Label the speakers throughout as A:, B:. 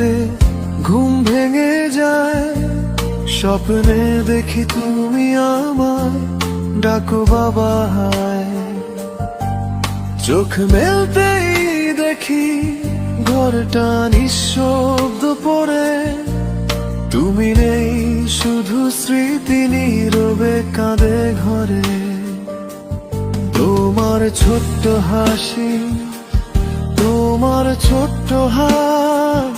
A: রাতে ঘুম ভেঙে যায়, স্বপ্নে দেখি তুমি আমায় ডাকো বাবা হায়। চোখ মেলতেই দেখি ঘরটা নিঃশব্দ পড়ে, তুমি নেই শুধু স্মৃতি নীরবে কাঁদে ঘরে। তোমার ছোট্ট হাসি, তোমার ছোট্ট হাত,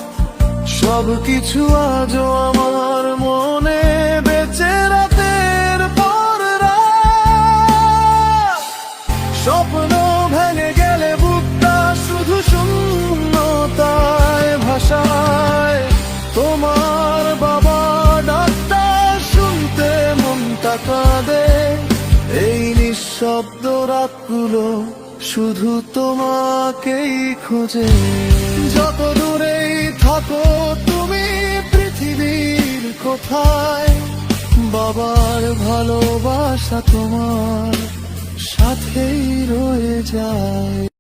A: সবকিছু আজও আমার মনে বেঁচে রাতের পর রাত। স্বপ্ন ভেঙে গেলে বুকটা শুধু শূন্যতায় ভাসায়, তোমার বাবা ডাকটা শুনতে মনটা কাঁদে। এই নিঃশব্দ রাতগুলো শুধু তোমাকেই খোঁজে। যত দূরেই থাকো তুমি পৃথিবীর কোথায়, বাবার ভালোবাসা তোমার সাথেই রয়ে যায়।